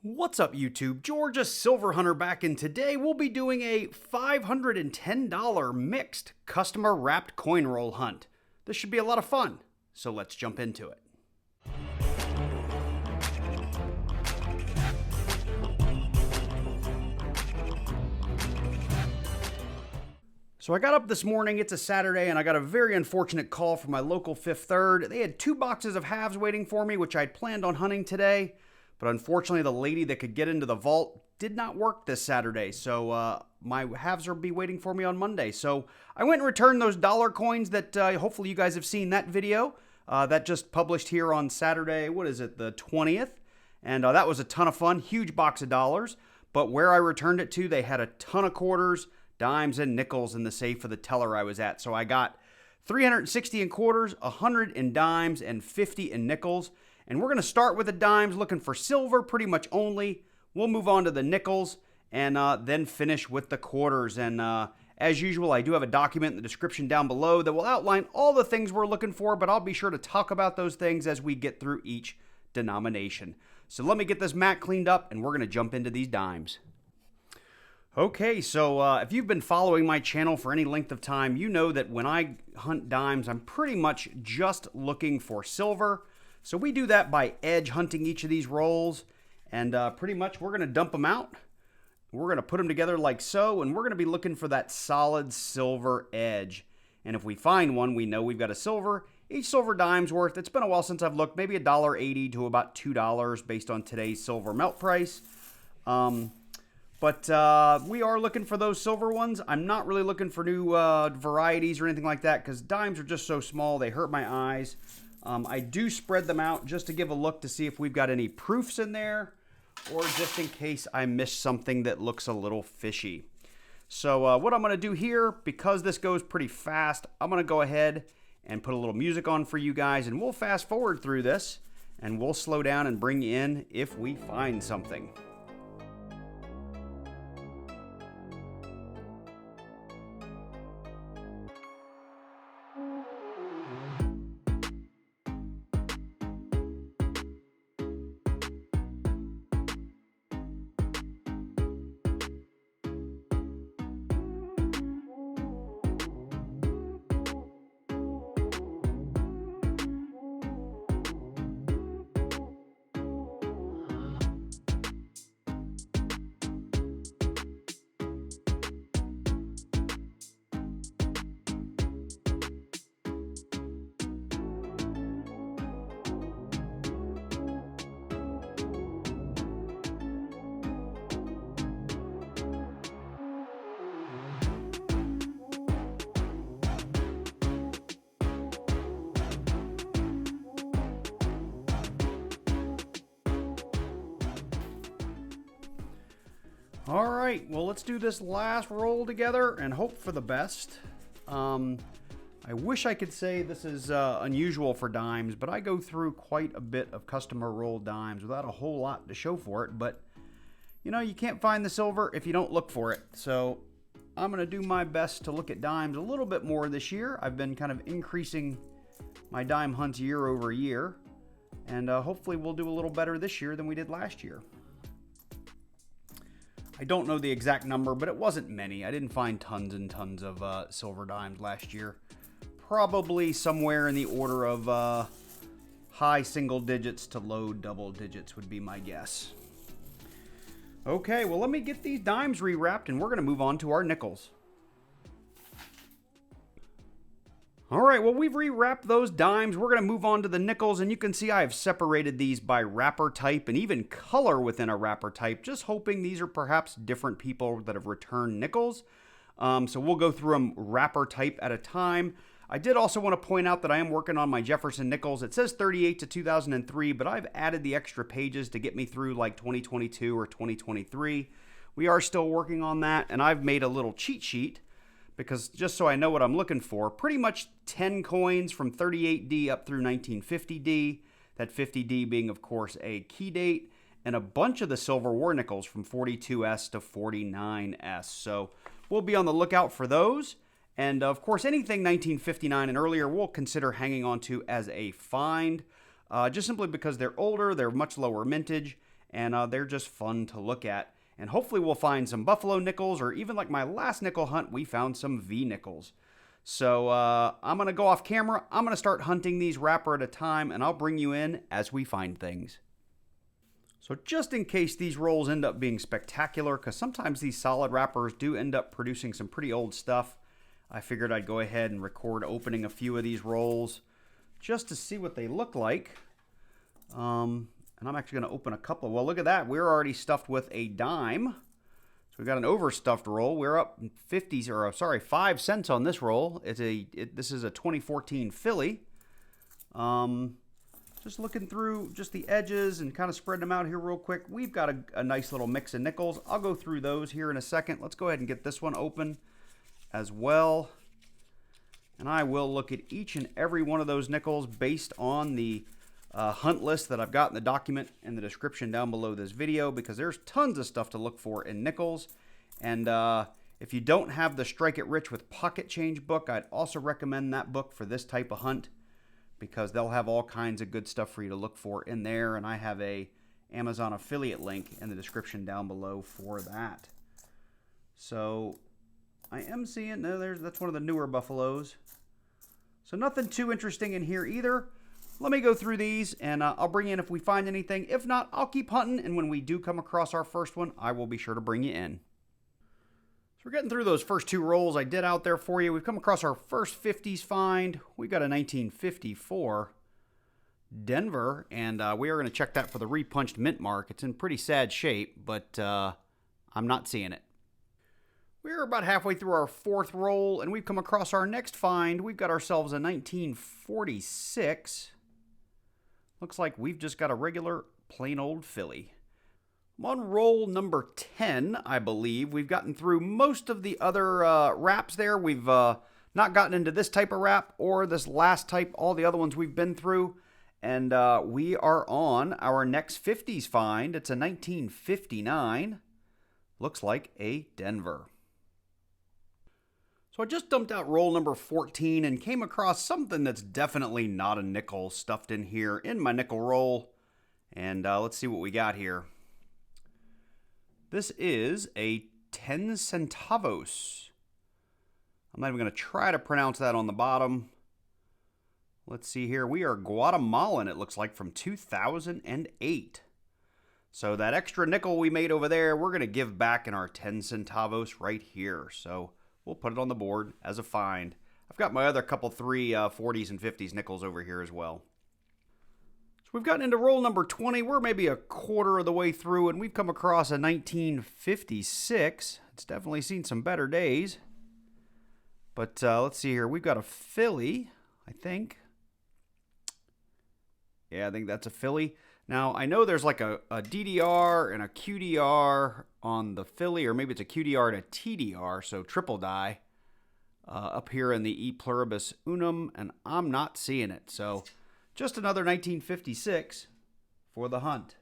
What's up YouTube? Georgia Silver Hunter back, and today we'll be doing a $510 mixed customer wrapped coin roll hunt. This should be a lot of fun, so let's jump into it. So I got up this morning, it's a Saturday, and I got a very unfortunate call from my local Fifth Third. They had 2 boxes of halves waiting for me, which I'd planned on hunting today. But unfortunately, the lady that could get into the vault did not work this Saturday, so my halves will be waiting for me on Monday. So I went and returned those dollar coins that hopefully you guys have seen that video. That just published here on Saturday, what is it, the 20th? And that was a ton of fun, huge box of dollars. But where I returned it to, they had a ton of quarters, dimes, and nickels in the safe of the teller I was at. So I got 360 in quarters, 100 in dimes, and 50 in nickels. And we're going to start with the dimes, looking for silver pretty much only. We'll move on to the nickels and then finish with the quarters. And as usual, I do have a document in the description down below that will outline all the things we're looking for, but I'll be sure to talk about those things as we get through each denomination. So let me get this mat cleaned up and we're going to jump into these dimes. Okay, so if you've been following my channel for any length of time, you know that when I hunt dimes, I'm pretty much just looking for silver. So we do that by edge hunting each of these rolls, and pretty much we're going to dump them out. We're going to put them together like so, and we're going to be looking for that solid silver edge. And if we find one, we know we've got a silver. Each silver dime's worth, it's been a while since I've looked, maybe $1.80 to about $2 based on today's silver melt price. But we are looking for those silver ones. I'm not really looking for new varieties or anything like that because dimes are just so small, they hurt my eyes. I do spread them out just to give a look to see if we've got any proofs in there or just in case I missed something that looks a little fishy. So what I'm going to do here, because this goes pretty fast, I'm going to go ahead and put a little music on for you guys, and we'll fast forward through this and we'll slow down and bring you in if we find something. All right, well, let's do this last roll together and hope for the best. I wish I could say this is unusual for dimes, but I go through quite a bit of customer roll dimes without a whole lot to show for it. But, you know, you can't find the silver if you don't look for it. So I'm going to do my best to look at dimes a little bit more this year. I've been kind of increasing my dime hunts year over year. And hopefully we'll do a little better this year than we did last year. I don't know the exact number, but it wasn't many. I didn't find tons and tons of silver dimes last year. Probably somewhere in the order of high single digits to low double digits would be my guess. Okay, well, let me get these dimes rewrapped and we're going to move on to our nickels. All right, well, we've rewrapped those dimes. We're going to move on to the nickels, and you can see I have separated these by wrapper type and even color within a wrapper type, just hoping these are perhaps different people that have returned nickels. So we'll go through them wrapper type at a time. I did also want to point out that I am working on my Jefferson nickels. It says 38 to 2003, but I've added the extra pages to get me through like 2022 or 2023. We are still working on that, and I've made a little cheat sheet because just so I know what I'm looking for, pretty much 10 coins from 38D up through 1950D, that 50D being, of course, a key date, and a bunch of the silver war nickels from 42S to 49S. So we'll be on the lookout for those. And, of course, anything 1959 and earlier we'll consider hanging on to as a find, just simply because they're older, they're much lower mintage, and they're just fun to look at. And hopefully we'll find some buffalo nickels, or even like my last nickel hunt, we found some V nickels. So I'm going to go off camera. I'm going to start hunting these wrapper at a time, and I'll bring you in as we find things. So just in case these rolls end up being spectacular, because sometimes these solid wrappers do end up producing some pretty old stuff, I figured I'd go ahead and record opening a few of these rolls just to see what they look like. And I'm actually going to open a couple. Well, look at that. We're already stuffed with a dime. So we got an overstuffed roll. We're up 5 cents on this roll. This is a 2014 Philly. Just looking through just the edges and kind of spreading them out here real quick. We've got a nice little mix of nickels. I'll go through those here in a second. Let's go ahead and get this one open as well. And I will look at each and every one of those nickels based on the hunt list that I've got in the document in the description down below this video, because there's tons of stuff to look for in nickels. And if you don't have the Strike It Rich with Pocket Change book, I'd also recommend that book for this type of hunt, because they'll have all kinds of good stuff for you to look for in there. And I have a Amazon affiliate link in the description down below for that. So I am seeing, that's one of the newer buffaloes. So nothing too interesting in here either. Let me go through these, and I'll bring you in if we find anything. If not, I'll keep hunting, and when we do come across our first one, I will be sure to bring you in. So we're getting through those first two rolls I did out there for you. We've come across our first 50s find. We got a 1954 Denver, and we are going to check that for the repunched mint mark. It's in pretty sad shape, but I'm not seeing it. We're about halfway through our fourth roll, and we've come across our next find. We've got ourselves a 1946. Looks like we've just got a regular plain old Philly. I'm on roll number 10, I believe. We've gotten through most of the other wraps there. We've not gotten into this type of wrap or this last type, all the other ones we've been through. And we are on our next 50s find. It's a 1959. Looks like a Denver. So I just dumped out roll number 14 and came across something that's definitely not a nickel stuffed in here in my nickel roll. And let's see what we got here. This is a 10 centavos. I'm not even going to try to pronounce that on the bottom. Let's see here. We are Guatemalan, it looks like, from 2008. So that extra nickel we made over there, we're going to give back in our 10 centavos right here. So we'll put it on the board as a find. I've got my other couple 40s and 50s nickels over here as well. So we've gotten into roll number 20. We're maybe a quarter of the way through, and we've come across a 1956. It's definitely seen some better days. But let's see here. We've got a Philly, I think. Yeah, I think that's a Philly. Now, I know there's like a DDR and a QDR on the Philly, or maybe it's a QDR and a TDR, so triple die, up here in the E pluribus unum, and I'm not seeing it. So just another 1956 for the hunt.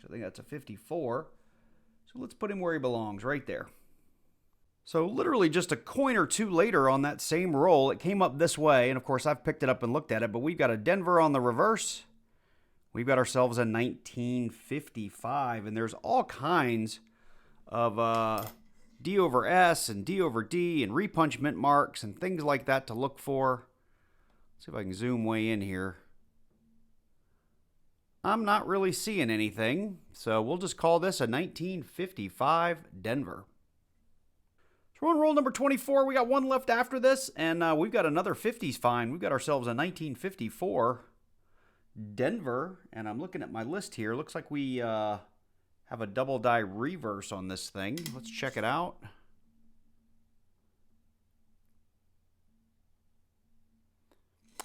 I think that's a 54. So let's put him where he belongs, right there. So literally just a coin or two later on that same roll, it came up this way, and of course I've picked it up and looked at it, but we've got a Denver on the reverse. We've got ourselves a 1955, and there's all kinds of D over S and D over D and repunch mint marks and things like that to look for. Let's see if I can zoom way in here. I'm not really seeing anything, so we'll just call this a 1955 Denver. So we're on roll number 24. We got one left after this, and we've got another 50s find. We've got ourselves a 1954 Denver, and I'm looking at my list here. Looks like we have a double die reverse on this thing. Let's check it out.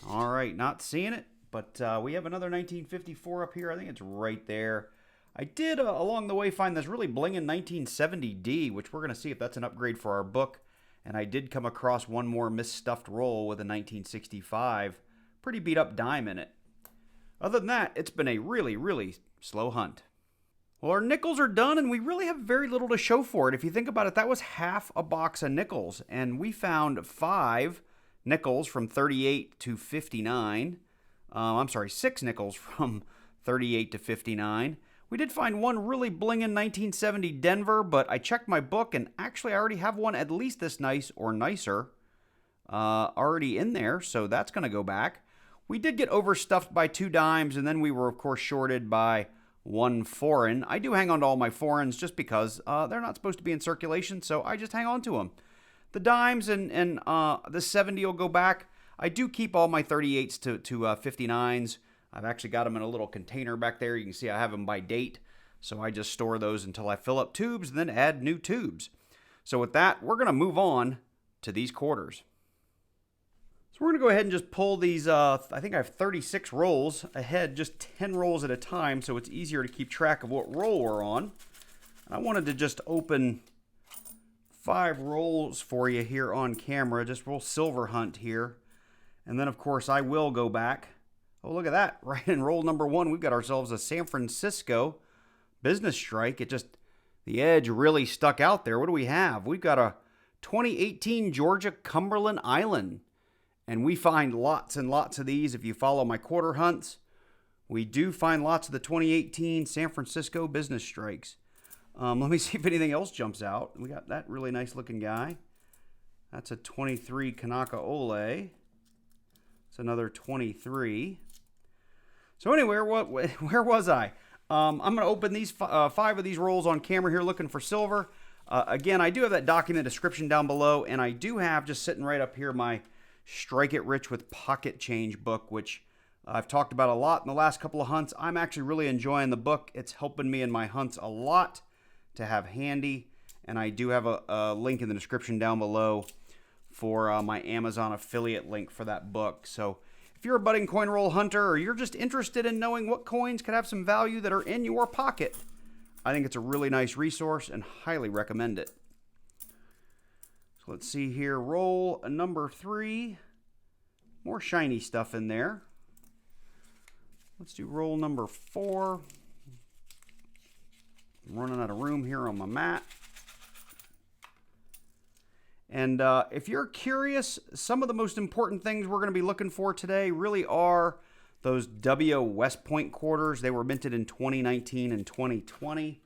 All right, not seeing it, but we have another 1954 up here. I think it's right there. I did, along the way, find this really blingin' 1970D, which we're going to see if that's an upgrade for our book. And I did come across one more misstuffed roll with a 1965. Pretty beat up dime in it. Other than that, it's been a really, really slow hunt. Well, our nickels are done, and we really have very little to show for it. If you think about it, that was half a box of nickels, and we found 5 nickels from 38 to 59. I'm sorry, 6 nickels from 38 to 59. We did find one really blingin' 1970 Denver, but I checked my book, and actually I already have one at least this nice or nicer already in there, so that's going to go back. We did get overstuffed by 2 dimes, and then we were, of course, shorted by 1 foreign. I do hang on to all my foreigns just because they're not supposed to be in circulation, so I just hang on to them. The dimes and the 70 will go back. I do keep all my 38s to 59s. I've actually got them in a little container back there. You can see I have them by date. So I just store those until I fill up tubes and then add new tubes. So with that, we're going to move on to these quarters. So we're going to go ahead and just pull these, I think I have 36 rolls ahead, just 10 rolls at a time, so it's easier to keep track of what roll we're on. And I wanted to just open 5 rolls for you here on camera, just roll silver hunt here. And then, of course, I will go back. Oh, look at that. Right in roll number 1, we've got ourselves a San Francisco business strike. The edge really stuck out there. What do we have? We've got a 2018 Georgia Cumberland Island. And we find lots and lots of these if you follow my quarter hunts. We do find lots of the 2018 San Francisco business strikes. Let me see if anything else jumps out. We got that really nice looking guy. That's a 23 Kanaka Ole. It's another 23. So anyway, where was I? I'm going to open these 5 of these rolls on camera here looking for silver. Again, I do have that document description down below, and I do have just sitting right up here my Strike It Rich with Pocket Change book, which I've talked about a lot in the last couple of hunts. I'm actually really enjoying the book. It's helping me in my hunts a lot to have handy, and I do have a link in the description down below for my Amazon affiliate link for that book. So if you're a budding coin roll hunter, or you're just interested in knowing what coins could have some value that are in your pocket, I think it's a really nice resource and highly recommend it. So let's see here, roll number 3. More shiny stuff in there. Let's do roll number 4. I'm running out of room here on my mat. And if you're curious, some of the most important things we're going to be looking for today really are those W West Point quarters. They were minted in 2019 and 2020.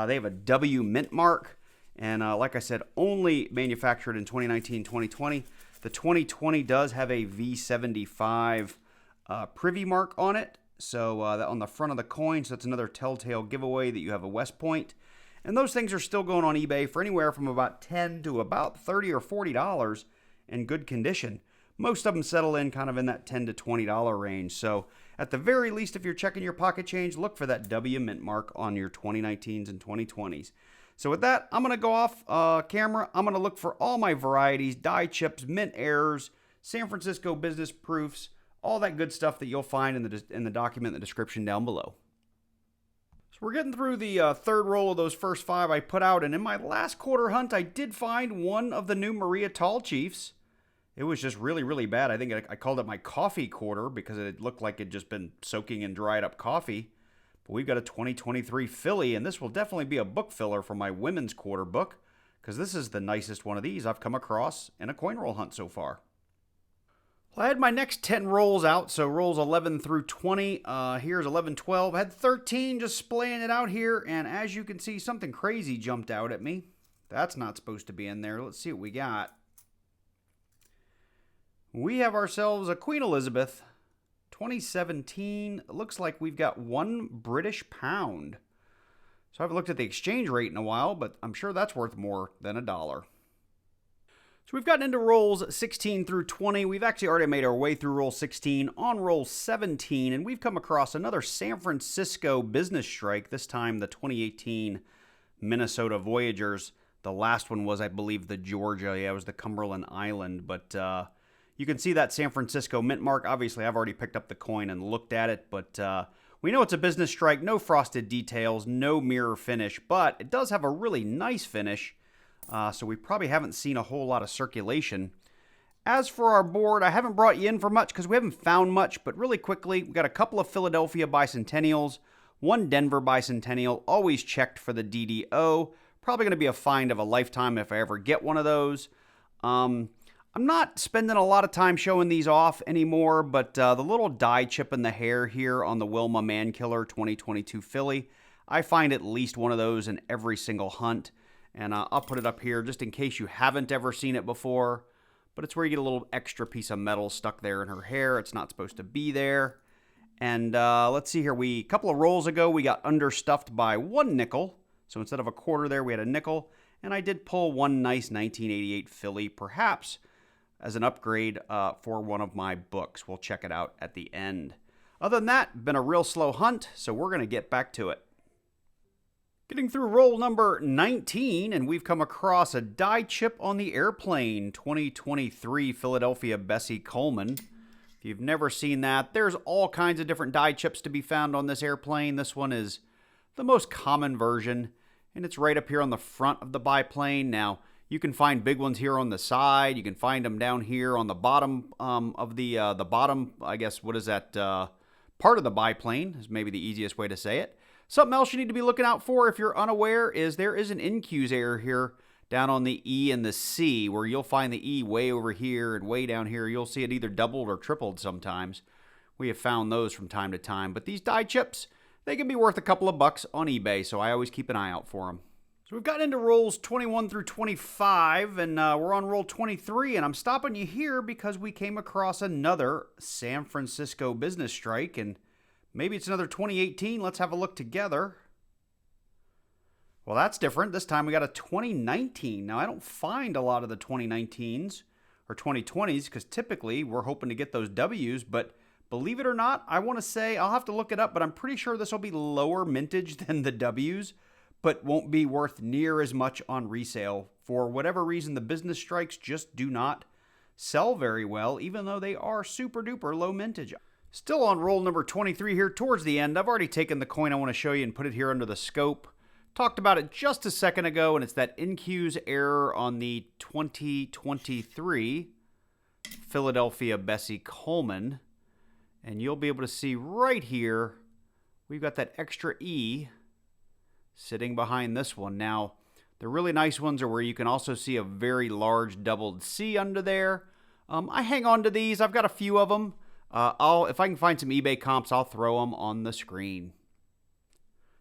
They have a W mint mark. And like I said, only manufactured in 2019, 2020. The 2020 does have a V75 privy mark on it. So on the front of the coin, so that's another telltale giveaway that you have a West Point. And those things are still going on eBay for anywhere from about $10 to about $30 or $40 in good condition. Most of them settle in kind of in that $10 to $20 range. So at the very least, if you're checking your pocket change, look for that W mint mark on your 2019s and 2020s. So with that, I'm going to go off camera. I'm going to look for all my varieties, die chips, mint errors, San Francisco business proofs, all that good stuff that you'll find in the document in the description down below. So we're getting through the third roll of those first 5 I put out, and in my last quarter hunt, I did find one of the new Marietta Tallchiefs. It was just really, really bad. I think I called it my coffee quarter because it looked like it'd just been soaking in dried up coffee. But we've got a 2023 filly, and this will definitely be a book filler for my women's quarter book because this is the nicest one of these I've come across in a coin roll hunt so far. Well, I had my next 10 rolls out, so rolls 11 through 20. Here's 11, 12. I had 13 just splaying it out here, and as you can see, something crazy jumped out at me. That's not supposed to be in there. Let's see what we got. We have ourselves a Queen Elizabeth 2017. It looks like we've got 1 British pound. So I haven't looked at the exchange rate in a while, but I'm sure that's worth more than $1. So we've gotten into rolls 16 through 20. We've actually already made our way through roll 16 on roll 17, and we've come across another San Francisco business strike, this time the 2018 Minnesota Voyagers. The last one was, I believe, the Georgia. Yeah, it was the Cumberland Island, but you can see that San Francisco mint mark. Obviously, I've already picked up the coin and looked at it, but we know it's a business strike. No frosted details, no mirror finish, but it does have a really nice finish. So we probably haven't seen a whole lot of circulation. As for our board, I haven't brought you in for much because we haven't found much, but really quickly, we've got a couple of Philadelphia bicentennials, 1 Denver bicentennial, always checked for the DDO. Probably going to be a find of a lifetime if I ever get one of those. I'm not spending a lot of time showing these off anymore, but the little die chip in the hair here on the Wilma Mankiller 2022 Philly, I find at least one of those in every single hunt, and I'll put it up here just in case you haven't ever seen it before. But it's where you get a little extra piece of metal stuck there in her hair. It's not supposed to be there. And let's see here. A couple of rolls ago, we got understuffed by 1 nickel. So instead of a quarter there, we had a nickel. And I did pull one nice 1988 filly, perhaps as an upgrade for one of my books. We'll check it out at the end. Other than that, been a real slow hunt, so we're going to get back to it. Getting through roll number 19, and we've come across a die chip on the airplane, 2023 Philadelphia Bessie Coleman. If you've never seen that, there's all kinds of different die chips to be found on this airplane. This one is the most common version, and it's right up here on the front of the biplane. Now, you can find big ones here on the side. You can find them down here on the bottom of the bottom, I guess, what is that, part of the biplane is maybe the easiest way to say it. Something else you need to be looking out for if you're unaware is there is an NQ's error here down on the E and the C, where you'll find the E way over here and way down here. You'll see it either doubled or tripled sometimes. We have found those from time to time. But these die chips, they can be worth a couple of bucks on eBay, so I always keep an eye out for them. So we've gotten into rolls 21 through 25, and we're on roll 23, and I'm stopping you here because we came across another San Francisco business strike, and maybe it's another 2018. Let's have a look together. Well, that's different. This time we got a 2019. Now, I don't find a lot of the 2019s or 2020s because typically we're hoping to get those W's, but believe it or not, I want to say, I'll have to look it up, but I'm pretty sure this will be lower mintage than the W's, but won't be worth near as much on resale. For whatever reason, the business strikes just do not sell very well, even though they are super duper low mintage. Still on roll number 23 here towards the end. I've already taken the coin I want to show you and put it here under the scope. Talked about it just a second ago, and it's that NQ's error on the 2023 Philadelphia Bessie Coleman. And you'll be able to see right here, we've got that extra E sitting behind this one. Now, the really nice ones are where you can also see a very large doubled C under there. I hang on to these. I've got a few of them. If I can find some eBay comps, I'll throw them on the screen.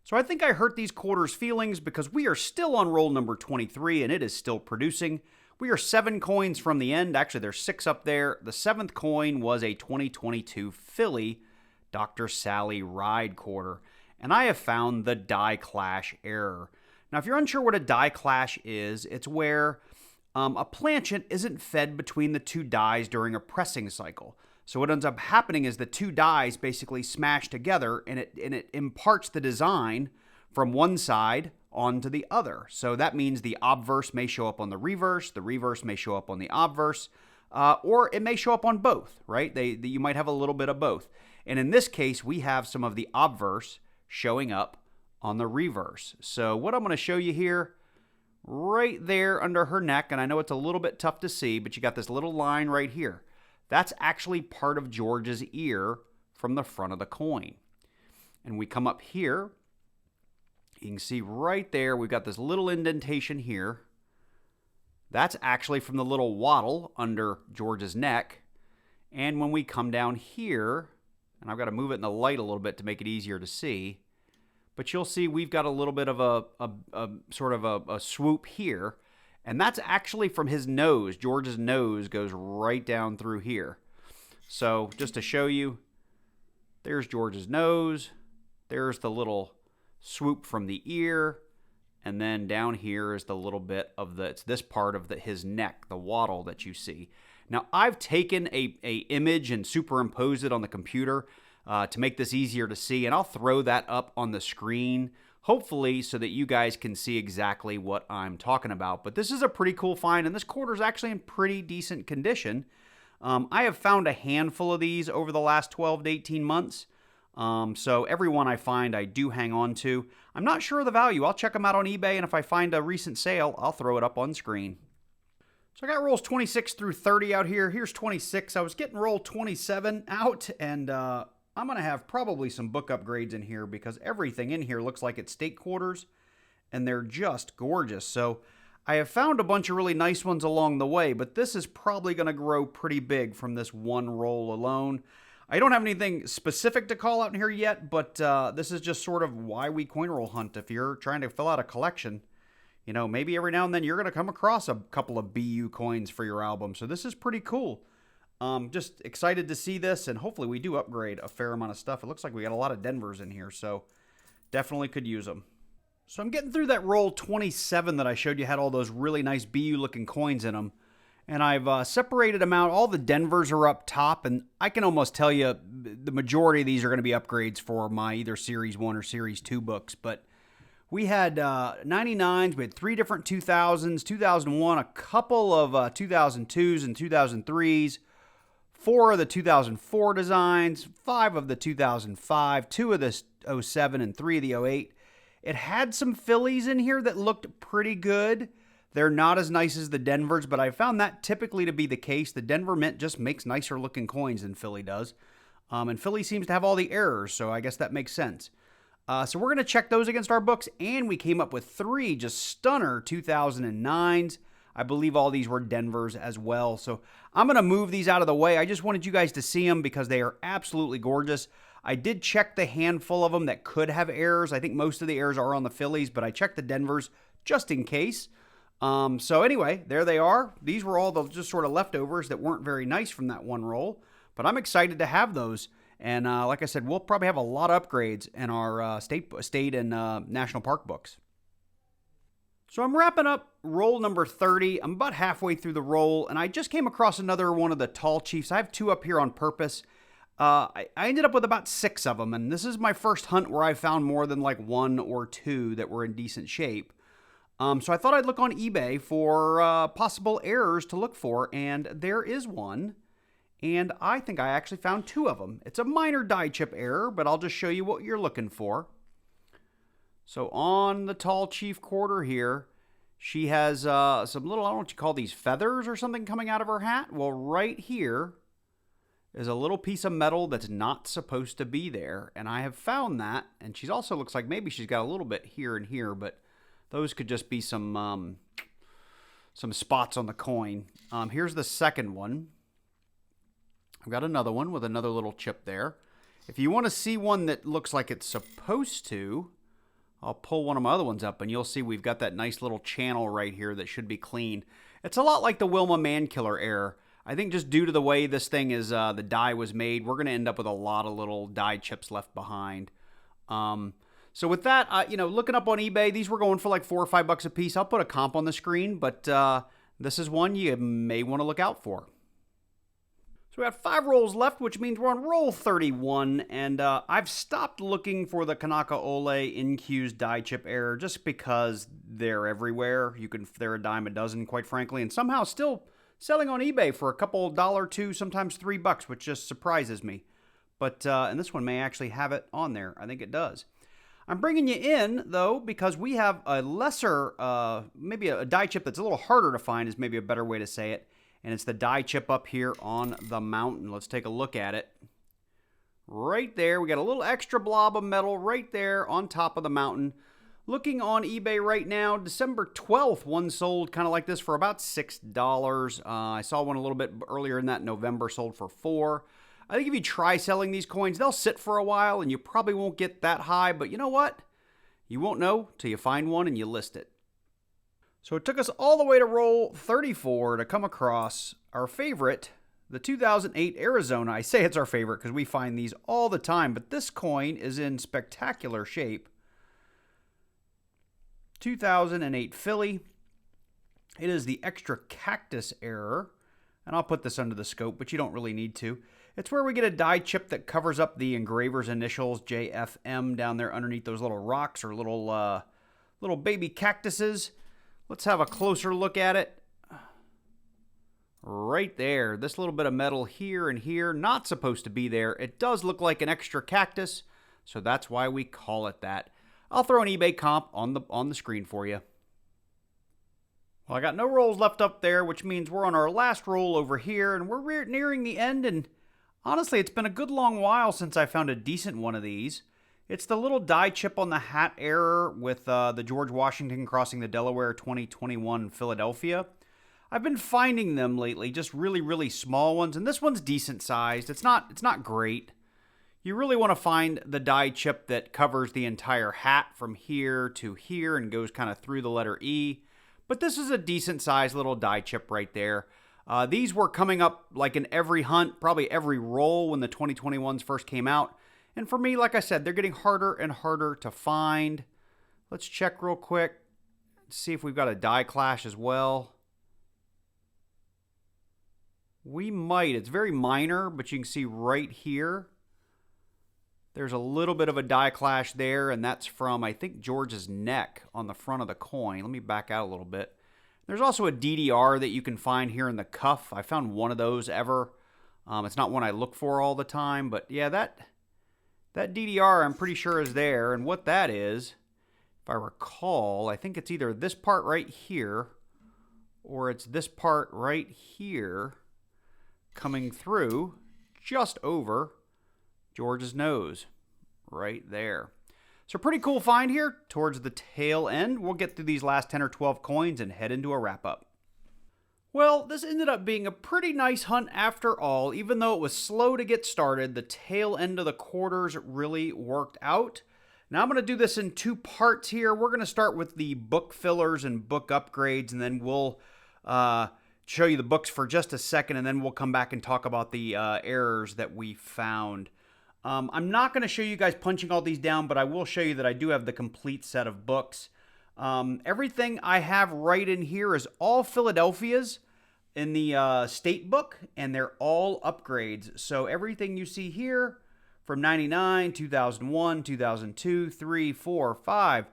So I think I hurt these quarters' feelings because we are still on roll number 23, and it is still producing. We are 7 coins from the end. Actually, there's 6 up there. The 7th coin was a 2022 Philly Dr. Sally Ride quarter. And I have found the die clash error. Now, if you're unsure what a die clash is, it's where a planchet isn't fed between the two dies during a pressing cycle. So what ends up happening is the two dies basically smash together, and it imparts the design from one side onto the other. So that means the obverse may show up on the reverse may show up on the obverse, or it may show up on both, right? You might have a little bit of both. And in this case, we have some of the obverse showing up on the reverse. So what I'm going to show you here, right there under her neck, and I know it's a little bit tough to see, but you got this little line right here. That's actually part of George's ear from the front of the coin. And we come up here, you can see right there, we've got this little indentation here. That's actually from the little wattle under George's neck. And when we come down here, and I've got to move it in the light a little bit to make it easier to see, but you'll see we've got a little bit of a swoop here. And that's actually from his nose. George's nose goes right down through here. So just to show you, there's George's nose. There's the little swoop from the ear. And then down here is the little bit of it's this part of his neck, the wattle that you see. Now, I've taken a image and superimposed it on the computer to make this easier to see. And I'll throw that up on the screen, hopefully so that you guys can see exactly what I'm talking about. But this is a pretty cool find, and this quarter is actually in pretty decent condition. I have found a handful of these over the last 12 to 18 months. So every one I find, I do hang on to. I'm not sure of the value. I'll check them out on eBay, and if I find a recent sale, I'll throw it up on screen. So I got rolls 26 through 30 out here. Here's 26. I was getting roll 27 out, and I'm going to have probably some book upgrades in here because everything in here looks like it's state quarters, and they're just gorgeous. So I have found a bunch of really nice ones along the way, but this is probably going to grow pretty big from this one roll alone. I don't have anything specific to call out in here yet, but this is just sort of why we coin roll hunt. If you're trying to fill out a collection, you know, maybe every now and then you're going to come across a couple of BU coins for your album. So this is pretty cool. Just excited to see this, and hopefully we do upgrade a fair amount of stuff. It looks like we got a lot of Denvers in here, so definitely could use them. So I'm getting through that roll 27 that I showed you had all those really nice BU-looking coins in them. And I've separated them out. All the Denvers are up top, and I can almost tell you the majority of these are going to be upgrades for my either Series 1 or Series 2 books. But we had 99s, we had 3 different 2000s, 2001, a couple of 2002s and 2003s, 4 of the 2004 designs, 5 of the 2005, 2 of the 07, and 3 of the 08. It had some Phillies in here that looked pretty good. They're not as nice as the Denvers, but I found that typically to be the case. The Denver Mint just makes nicer looking coins than Philly does. And Philly seems to have all the errors, so I guess that makes sense. So we're going to check those against our books, and we came up with 3 just stunner 2009s. I believe all these were Denvers as well. So I'm going to move these out of the way. I just wanted you guys to see them because they are absolutely gorgeous. I did check the handful of them that could have errors. I think most of the errors are on the Phillies, but I checked the Denvers just in case. So anyway, there they are. These were all the just sort of leftovers that weren't very nice from that one roll, but I'm excited to have those. And like I said, we'll probably have a lot of upgrades in our state and national park books. So I'm wrapping up roll number 30. I'm about halfway through the roll, and I just came across another one of the Tallchiefs. I have 2 up here on purpose. I ended up with about 6 of them, and this is my first hunt where I found more than like 1 or 2 that were in decent shape. So I thought I'd look on eBay for possible errors to look for, and there is one, and I think I actually found 2 of them. It's a minor die chip error, but I'll just show you what you're looking for. So on the Tallchief quarter here, she has some little, I don't know what you call these, feathers or something coming out of her hat. Well, right here is a little piece of metal that's not supposed to be there, and I have found that, and she also looks like maybe she's got a little bit here and here, but those could just be some spots on the coin. Here's the second one. I've got another one with another little chip there. If you want to see one that looks like it's supposed to, I'll pull one of my other ones up, and you'll see we've got that nice little channel right here that should be clean. It's a lot like the Wilma Mankiller error. I think just due to the way this thing is, the die was made, we're going to end up with a lot of little die chips left behind. So with that, looking up on eBay, these were going for like $4 or $5 a piece. I'll put a comp on the screen, but this is one you may want to look out for. So we got 5 rolls left, which means we're on roll 31, and I've stopped looking for the Kanaka Ole NQ's die chip error just because they're everywhere. They're a dime a dozen, quite frankly, and somehow still selling on eBay for a couple $1, $2, sometimes $3, which just surprises me. But and this one may actually have it on there. I think it does. I'm bringing you in, though, because we have a lesser, maybe a die chip that's a little harder to find is maybe a better way to say it. And it's the die chip up here on the mountain. Let's take a look at it. Right there, we got a little extra blob of metal right there on top of the mountain. Looking on eBay right now, December 12th, one sold kind of like this for about $6. I saw one a little bit earlier in that November, sold for $4. I think if you try selling these coins, they'll sit for a while and you probably won't get that high, but you know what? You won't know till you find one and you list it. So it took us all the way to roll 34 to come across our favorite, the 2008 Arizona. I say it's our favorite because we find these all the time, but this coin is in spectacular shape. 2008 Philly. It is the extra cactus error, and I'll put this under the scope, but you don't really need to. It's where we get a die chip that covers up the engraver's initials, JFM, down there underneath those little rocks or little baby cactuses. Let's have a closer look at it. Right there, this little bit of metal here and here, not supposed to be there. It does look like an extra cactus, so that's why we call it that. I'll throw an eBay comp on the screen for you. Well, I got no rolls left up there, which means we're on our last roll over here, and we're nearing the end, and honestly, it's been a good long while since I found a decent one of these. It's the little die chip on the hat error with the George Washington crossing the Delaware 2021 Philadelphia. I've been finding them lately, just really, really small ones, and this one's decent sized. It's not great. You really want to find the die chip that covers the entire hat from here to here and goes kind of through the letter E. But this is a decent sized little die chip right there. These were coming up like in every hunt, probably every roll when the 2021s first came out. And for me, like I said, they're getting harder and harder to find. Let's check real quick, see if we've got a die clash as well. We might. It's very minor, but you can see right here, there's a little bit of a die clash there, and that's from, I think, George's neck on the front of the coin. Let me back out a little bit. There's also a DDR that you can find here in the cuff. I found one of those ever. It's not one I look for all the time, but yeah, that DDR I'm pretty sure is there, and what that is, if I recall, I think it's either this part right here, or it's this part right here, coming through just over George's nose right there. So pretty cool find here towards the tail end. We'll get through these last 10 or 12 coins and head into a wrap up. Well, this ended up being a pretty nice hunt after all. Even though it was slow to get started, the tail end of the quarters really worked out. Now I'm going to do this in two parts here. We're going to start with the book fillers and book upgrades, and then we'll show you the books for just a second, and then we'll come back and talk about the errors that we found. I'm not going to show you guys punching all these down, but I will show you that I do have the complete set of books. Everything I have right in here is all Philadelphia's in the state book, and they're all upgrades. So everything you see here from 99, 2001, 2002, 3, 4, 5,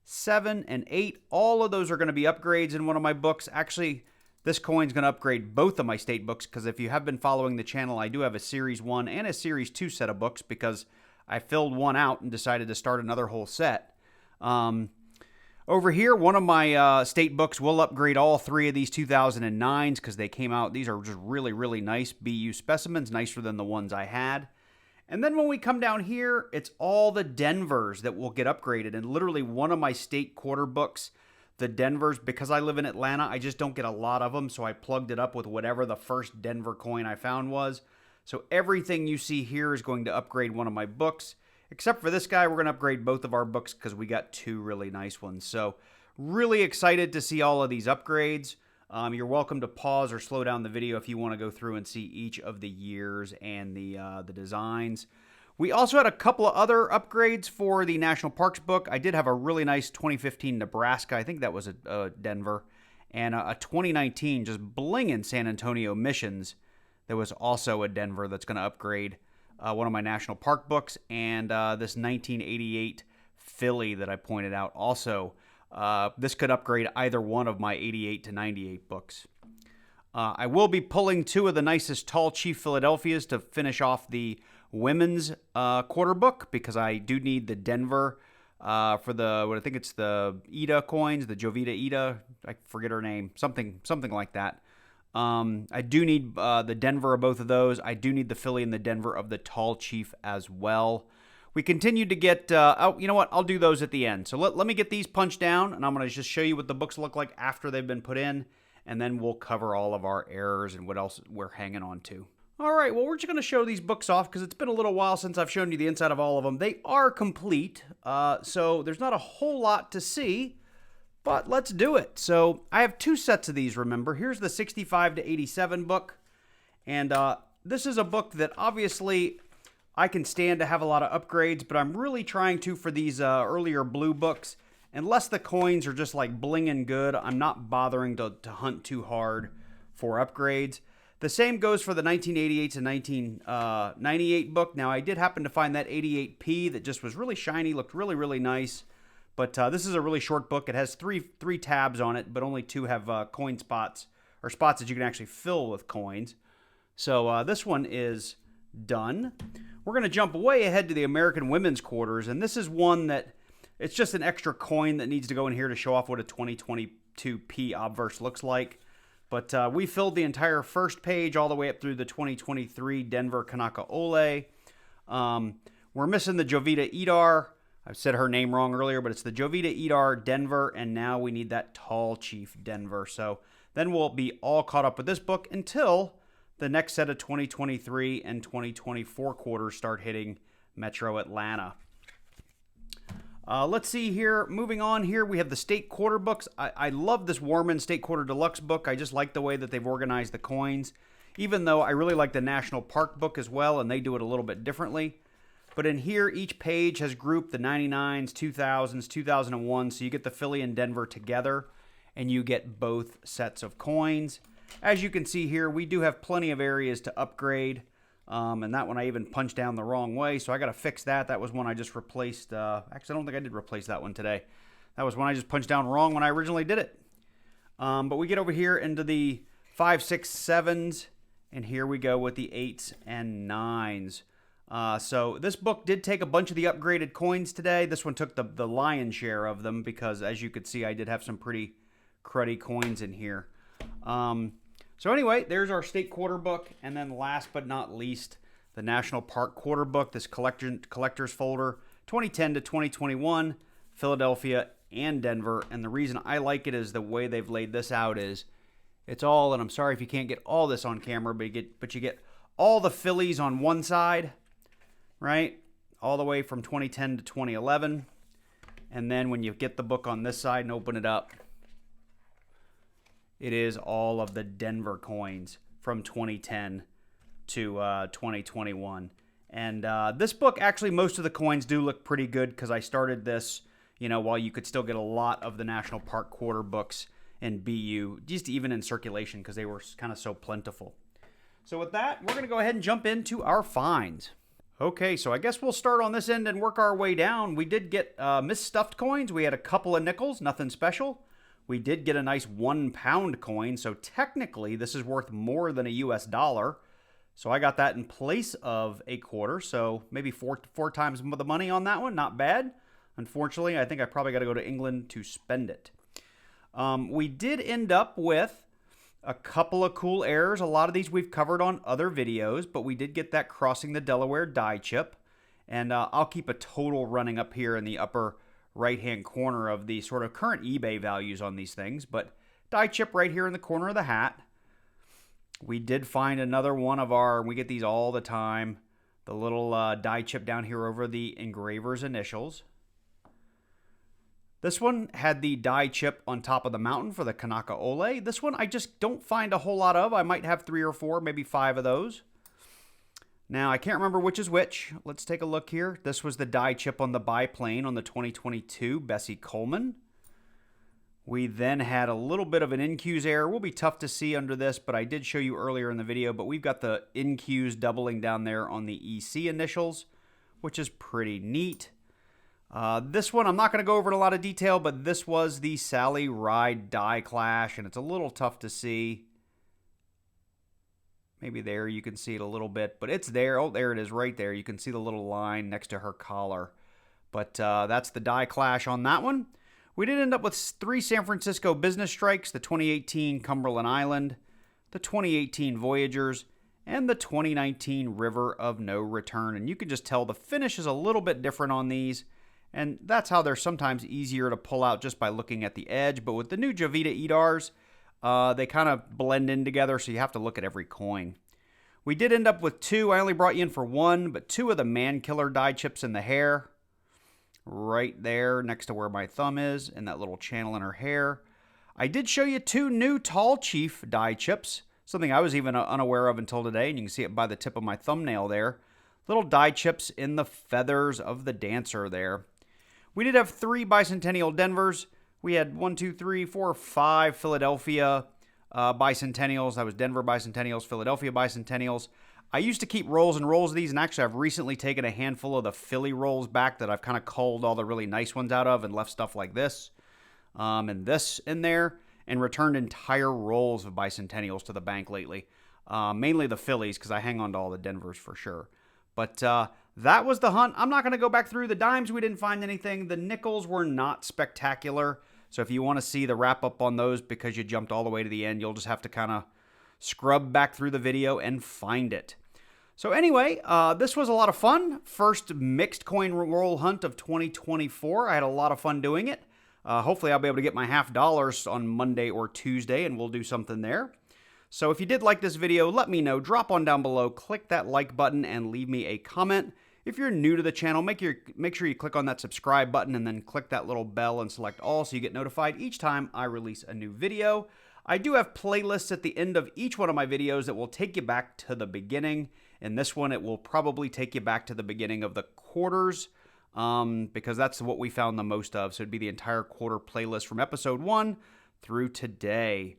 7, and 8, all of those are going to be upgrades in one of my books. Actually, this coin's going to upgrade both of my state books, because if you have been following the channel, I do have a Series 1 and a Series 2 set of books, because I filled one out and decided to start another whole set. Over here, one of my state books will upgrade all three of these 2009s, because they came out. These are just really, really nice BU specimens, nicer than the ones I had. And then when we come down here, it's all the Denvers that will get upgraded. And literally one of my state quarter books, the Denvers, because I live in Atlanta, I just don't get a lot of them, so I plugged it up with whatever the first Denver coin I found was. So everything you see here is going to upgrade one of my books. Except for this guy, we're going to upgrade both of our books because we got two really nice ones. So really excited to see all of these upgrades. You're welcome to pause or slow down the video if you want to go through and see each of the years and the designs. We also had a couple of other upgrades for the National Parks book. I did have a really nice 2015 Nebraska. I think that was a Denver. And a 2019 just blingin' San Antonio Missions that was also a Denver that's going to upgrade one of my National Park books. And this 1988 Philly that I pointed out also. This could upgrade either one of my 88 to 98 books. I will be pulling two of the nicest Tallchief Philadelphias to finish off the women's quarter book, because I do need the Denver for the, what I think it's the Ida coins, the Jovita Ida, I forget her name, something like that. I do need the Denver of both of those. I do need the Philly and the Denver of the Tallchief as well. We continue to get, oh, you know what, I'll do those at the end. So let me get these punched down, and I'm going to just show you what the books look like after they've been put in, and then we'll cover all of our errors and what else we're hanging on to. All right, well, we're just going to show these books off because it's been a little while since I've shown you the inside of all of them. They are complete, so there's not a whole lot to see, but let's do it. So I have two sets of these, remember. Here's the 65 to 87 book, and this is a book that obviously I can stand to have a lot of upgrades, but I'm really trying to for these earlier blue books. Unless the coins are just like blinging good, I'm not bothering to hunt too hard for upgrades. The same goes for the 1988 to 1998 book. Now, I did happen to find that 88P that just was really shiny, looked really, really nice. But this is a really short book. It has three tabs on it, but only two have coin spots, or spots that you can actually fill with coins. So this one is done. We're going to jump way ahead to the American Women's Quarters, and this is one that it's just an extra coin that needs to go in here to show off what a 2022P obverse looks like. But we filled the entire first page all the way up through the 2023 Denver Kanaka Ole. We're missing the Jovita Idar. I said her name wrong earlier, but it's the Jovita Idar Denver, and now we need that Tallchief Denver. So Then we'll be all caught up with this book until the next set of 2023 and 2024 quarters start hitting Metro Atlanta. Let's see here. Moving on here, we have the State Quarter books. I love this Warman State Quarter Deluxe book. I just like the way that they've organized the coins, even though I really like the National Park book as well, and they do it a little bit differently. But in here, each page has grouped the 99s, 2000s, 2001, so you get the Philly and Denver together, and you get both sets of coins. As you can see here, we do have plenty of areas to upgrade. And that one I even punched down the wrong way, so I got to fix that. That was one I just replaced. Actually, I don't think I did replace that one today. That was one I just punched down wrong when I originally did it. But we get over here into the 5, 6, 7s, and here we go with the 8s and 9s. So this book did take a bunch of the upgraded coins today. This one took the lion's share of them because, as you could see, I did have some pretty cruddy coins in here. So anyway, there's our State Quarter book, and then last but not least, the National Park Quarter book, this collector's folder, 2010 to 2021, Philadelphia and Denver. And the reason I like it is the way they've laid this out is it's all, and I'm sorry if you can't get all this on camera, but you get all the Phillies on one side, right? All the way from 2010 to 2011. And then when you get the book on this side and open it up, it is all of the Denver coins from 2010 to 2021. And this book, actually, most of the coins do look pretty good because I started this, while you could still get a lot of the National Park Quarter books in BU, just even in circulation because they were kind of so plentiful. So with that, we're going to go ahead and jump into our finds. Okay, so I guess we'll start on this end and work our way down. We did get misstuffed coins. We had a couple of nickels, nothing special. We did get a nice 1 pound coin, so technically this is worth more than a US dollar. So I got that in place of a quarter, so maybe four times the money on that one. Not bad. Unfortunately, I think I probably got to go to England to spend it. We did end up with a couple of cool errors. A lot of these we've covered on other videos, but we did get that Crossing the Delaware die chip. And I'll keep a total running up here in the upper right-hand corner of the sort of current eBay values on these things, but die chip right here in the corner of the hat. We did find another one of we get these all the time, the little die chip down here over the engraver's initials. This one had the die chip on top of the mountain for the Kanaka Ole. This one I just don't find a whole lot of. I might have 3 or 4, maybe 5 of those. Now, I can't remember which is which. Let's take a look here. This was the die chip on the biplane on the 2022 Bessie Coleman. We then had a little bit of an NQs error. Will be tough to see under this, but I did show you earlier in the video, but we've got the NQs doubling down there on the EC initials, which is pretty neat. This one, I'm not going to go over in a lot of detail, but this was the Sally Ride die clash, and it's a little tough to see. Maybe there you can see it a little bit, but it's there. Oh, there it is right there. You can see the little line next to her collar. But that's the die clash on that one. We did end up with 3 San Francisco business strikes, the 2018 Cumberland Island, the 2018 Voyagers, and the 2019 River of No Return. And you can just tell the finish is a little bit different on these. And that's how they're sometimes easier to pull out just by looking at the edge. But with the new Jovita Edars, they kind of blend in together, so you have to look at every coin. We did end up with 2. I only brought you in for 1, but 2 of the Man Killer die chips in the hair. Right there next to where my thumb is, in that little channel in her hair. I did show you 2 new Tallchief die chips, something I was even unaware of until today, and you can see it by the tip of my thumbnail there. Little die chips in the feathers of the dancer there. We did have 3 Bicentennial Denvers. We had 1, 2, 3, 4, 5 Philadelphia Bicentennials. That was Denver Bicentennials, Philadelphia Bicentennials. I used to keep rolls and rolls of these, and actually I've recently taken a handful of the Philly rolls back that I've kind of culled all the really nice ones out of and left stuff like this and this in there, and returned entire rolls of Bicentennials to the bank lately. Mainly the Phillies, because I hang on to all the Denvers for sure. But that was the hunt. I'm not going to go back through the dimes. We didn't find anything. The nickels were not spectacular. So if you want to see the wrap up on those because you jumped all the way to the end, you'll just have to kind of scrub back through the video and find it. So anyway, this was a lot of fun. First mixed coin roll hunt of 2024. I had a lot of fun doing it. Hopefully I'll be able to get my $50 on Monday or Tuesday, and we'll do something there. So if you did like this video, let me know. Drop on down below, click that like button, and leave me a comment. If you're new to the channel, make sure you click on that subscribe button and then click that little bell and select all so you get notified each time I release a new video. I do have playlists at the end of each one of my videos that will take you back to the beginning. In this one, it will probably take you back to the beginning of the quarters because that's what we found the most of. So it'd be the entire quarter playlist from episode 1 through today.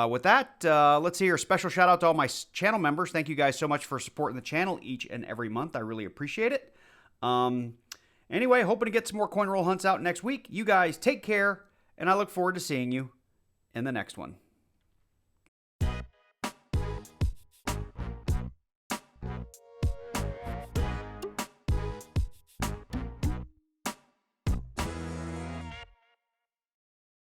With that, let's see here. Special shout out to all my channel members. Thank you guys so much for supporting the channel each and every month. I really appreciate it. Anyway, hoping to get some more coin roll hunts out next week. You guys take care, and I look forward to seeing you in the next one.